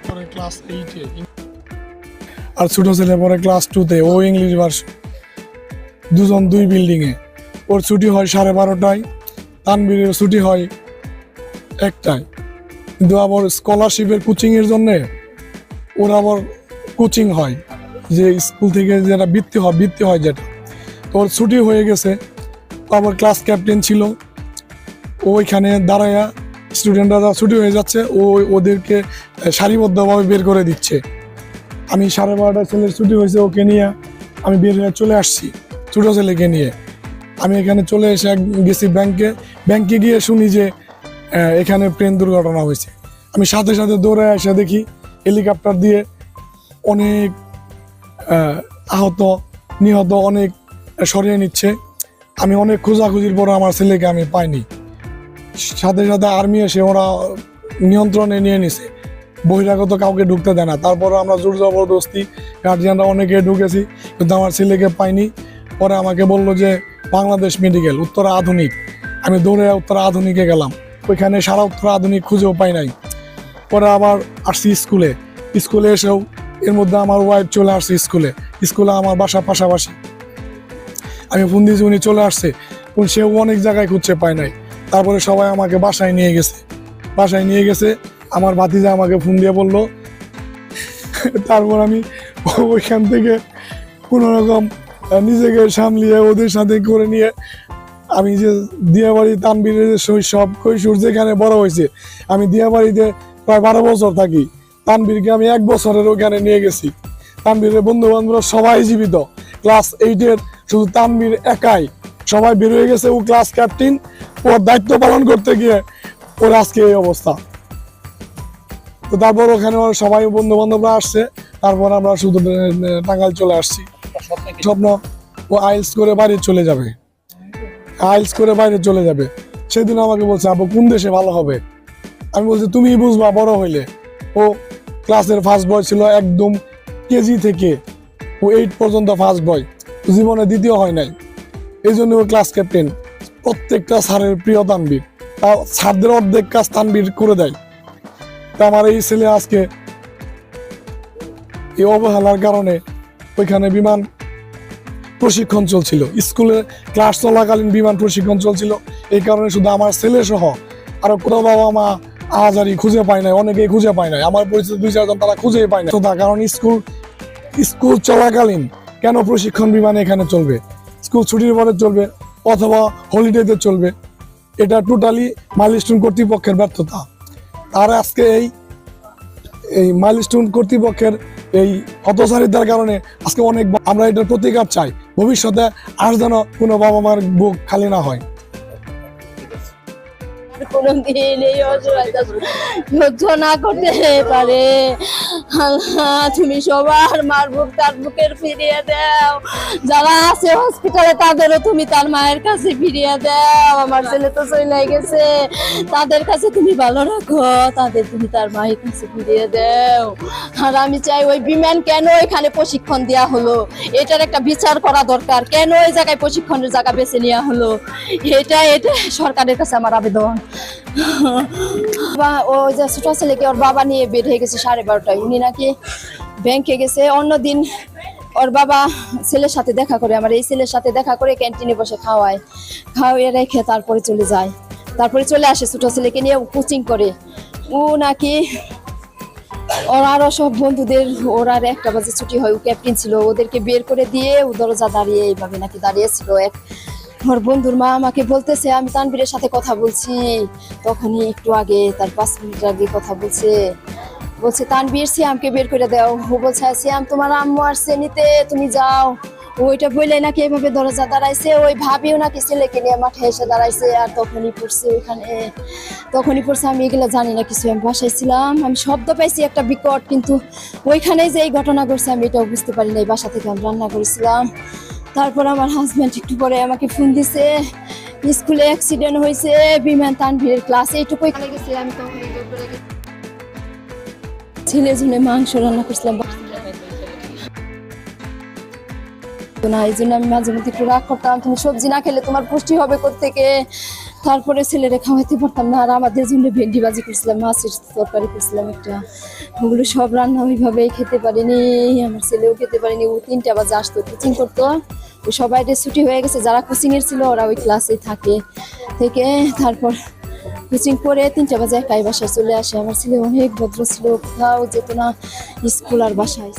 পরে ক্লাস 8-এ, আর ছোট ছেলে পরে ক্লাস 2-তে। ও ইংলিশ ভার্সন, দুজন দুই বিল্ডিংয়ে। ওর ছুটি হয় 12:30টায়, তানবীরের ছুটি হয় 1টায়। কিন্তু আবার স্কলারশিপের কোচিংয়ের জন্যে ওর আবার কোচিং হয়, যে স্কুল থেকে যেটা বৃত্তি হয় যেটা। তো ওর ছুটি হয়ে গেছে, আবার ক্লাস ক্যাপ্টেন ছিল। ওইখানে দাঁড়ায়া স্টুডেন্টরা ছুটি হয়ে যাচ্ছে, ওদেরকে সারিবদ্ধভাবে বের করে দিচ্ছে। আমি 12:30টায় ছেলের ছুটি হয়েছে, ওকে নিয়ে আমি বের হয়ে চলে আসছি ছোটো ছেলেকে নিয়ে। আমি এখানে চলে এসে গেছি ব্যাংকে গিয়ে শুনি যে এখানে প্লেন দুর্ঘটনা হয়েছে। আমি সাথে সাথে দৌড়ে এসে দেখি হেলিকপ্টার দিয়ে অনেক আহত নিহত অনেক সরিয়ে নিচ্ছে। আমি অনেক খোঁজাখুঁজির পর আমার ছেলেকে আমি পাইনি। সাথে সাথে আর্মি এসে ওরা নিয়ন্ত্রণে নিয়ে নিছে, বহিরাগত কাউকে ঢুকতে দেয় না। তারপর আমরা জোর জবরদস্তি গার্জিয়ানরা অনেকে ঢুকেছি, কিন্তু আমার ছেলেকে পাইনি। পরে আমাকে বললো যে বাংলাদেশ মেডিকেল উত্তরা আধুনিক। আমি দৌড়ে উত্তরা আধুনিকে গেলাম, ওইখানে সারা উত্তরা আধুনিক খুঁজেও পাই নাই। পরে আবার আসছি স্কুলে এসেও এর মধ্যে আমার ওয়াইফ চলে আসছে স্কুলে আমার বাসা পাশাপাশি। আমি ফোন দিয়েছি, উনি চলে আসছে, সেও অনেক জায়গায় খুঁজছে পায় নাই। তারপরে সবাই আমাকে বাসায় নিয়ে গেছে। আমার ভাতিজা আমাকে ফোন দিয়ে বললো। তারপর আমি ওইখান থেকে কোনোরকম নিজেকে সামলিয়ে ওদের সাথে করে নিয়ে আমি যে দিয়াবাড়ি তানবীরের যে শৈশব কৈশোর যেখানে বড় হয়েছে, আমি দিয়াবাড়িতে প্রায় 12 বছর থাকি। তানবীরকে আমি 1 বছরের ওখানে নিয়ে গেছি। তানবীরের বন্ধু বান্ধবরা সবাই জীবিত, ক্লাস 8-এর শুধু তানবীর একাই। সবাই বের হয়ে গেছে, ও ক্লাস ক্যাপ্টেন, ওর দায়িত্ব পালন করতে গিয়ে ওর আজকে এই অবস্থা। তো তারপর ওখানে সবাই বন্ধু বান্ধবরা আসছে। তারপর আমরা শুধু টাঙ্গাইল চলে আসছি। স্বপ্ন ও আইএলটিএস করে বাইরে চলে যাবে। সেদিন আমাকে বলছে, আপু কোন দেশে ভালো হবে? আমি বলছি তুমি বুঝবা বড় হইলে। ও ক্লাসের ফার্স্ট বয় ছিল, একদম কেজি থেকে ও 8 পর্যন্ত ফার্স্ট বয়, জীবনে দ্বিতীয় হয় নাই। এই জন্য ও ক্লাস ক্যাপ্টেন। প্রত্যেকটা স্যারের প্রিয় তানবীর, তা স্যারদের অর্ধেক কাজ তানবীর করে দেয়। তা আমার এই ছেলে আজকে এই অবহেলার কারণে ওইখানে বিমান প্রশিক্ষণ চলছিল, স্কুলে ক্লাস চলাকালীন বিমান প্রশিক্ষণ চলছিল। এই কারণে শুধু আমার ছেলে সহ আরো কোনো বাবা মা আহাজারি খুঁজে পায় নাই, অনেকেই খুঁজে পায় নাই। আমার পরিচিত 2-4 জন তারা খুঁজেই পায় না। তার কারণ স্কুল চলাকালীন কেন প্রশিক্ষণ বিমান এখানে চলবে? স্কুল ছুটির পরে চলবে অথবা হলিডেতে চলবে। এটা টোটালি মাইলস্টোন কর্তৃপক্ষের ব্যর্থতা। আর আজকে এই মাইলস্টোন কর্তৃপক্ষের এই হতচারিতার কারণে আজকে অনেক আমরা এটার প্রতিকার চাই। ভবিষ্যতে আর যেন কোনো বাবা মার বুক খালি না হয়। কোনদিন এই অসহায়তা সহ্য না করতে পারে। আল্লাহ তুমি সবার মার বুক তার বুকের ফিরিয়ে দাও। যারা আছে হসপিটালে তাদেরও তুমি তার মায়ের কাছে ফিরিয়ে দাও। আমার ছেলে তো চলে গেছে, তাদের কাছে তুমি ভালো রাখো, তাদের তুমি তার মায়ের কাছে ফিরিয়ে দাও। আর আমি চাই ওই বিমান কেন এখানে প্রশিক্ষণ দেওয়া হলো, এটার একটা বিচার করা দরকার। কেন ওই জায়গায় প্রশিক্ষণের জায়গা বেছে নেওয়া হলো, এটা সরকারের কাছে আমার আবেদন। ওই যে ছোট ছেলেকে ওর বাবা নিয়ে বের হয়ে গেছে 12:30টায়। উনি নাকি ব্যাংকে গেছে। অন্যদিন ওর বাবা ছেলের সাথে দেখা করে, আমার এই ছেলের সাথে দেখা করে ক্যান্টিনে বসে খাওয়াইয়ে রেখে তারপরে চলে যায়। তারপরে চলে আসে ছোট ছেলেকে নিয়ে কোচিং করে। ও নাকি ওর আরো সব বন্ধুদের, ওর আর 1টা বাজে ছুটি হয়, ও ক্যাপ্টেন ছিল, ওদেরকে বের করে দিয়ে ও দরজা দাঁড়িয়ে এইভাবে নাকি দাঁড়িয়েছিল। ওর বন্ধুর মা আমাকে বলতেছে, আমি তানবীরের সাথে কথা বলছি তখনই, একটু আগে, তার 5 মিনিট আগে কথা বলছে তানবীর সিয়ামকে বের করে দাও। ও বলছে সিয়াম তোমার আম্মু আসছে নিতে, তুমি যাও। ওইটা বলে নাকি এভাবে দরজা দাঁড়াইছে। ওই ভাবিও নাকি ছেলেকে নিয়ে মাঠে এসে দাঁড়াইছে। আর তখনই পড়ছে। আমি এগুলো জানি না কিছু, আমি বাসায় ছিলাম, আমি শব্দ পাইছি একটা বিকট, কিন্তু ওইখানে যে এই ঘটনা ঘটছে আমি এটাও বুঝতে পারি নাই। বাসা থেকে আমি রান্না করেছিলাম। তারপর আমার হাজব্যান্ড একটু পরে আমাকে ফোন দিছে, স্কুলে অ্যাক্সিডেন্ট হয়েছে, বিমান তানভীরের ক্লাস এইটুকুই গেছে। আমি তখন ছেলে জন্য মাংস রান্না করছিলাম না, এই জন্য আমি মাঝে মধ্যে একটু রাগ করতাম, তুমি সবজি না খেলে তোমার পুষ্টি হবে কোত্থেকে। তারপরে ছেলেরে খাওয়াইতে পারতাম না, আর আমাদের জন্য ভেন্ডি ভাজি করছিলাম, মাছের তরকারি করছিলাম একটা, ওগুলো সব রান্না ওইভাবেই খেতে পারিনি, আমার ছেলেও খেতে পারিনি। ও 3টা বাজে আসতো, কোচিং করতো, ওই সবাই ছুটি হয়ে গেছে, যারা কোচিং এর ছিল ওরা ওই ক্লাসে থেকে তারপর কোচিং করে 3টা বাজে একাই বাসায় চলে আসে। আমার ছেলে অনেক ভদ্র ছিল, কোথাও যেত না, স্কুল আর বাসায়।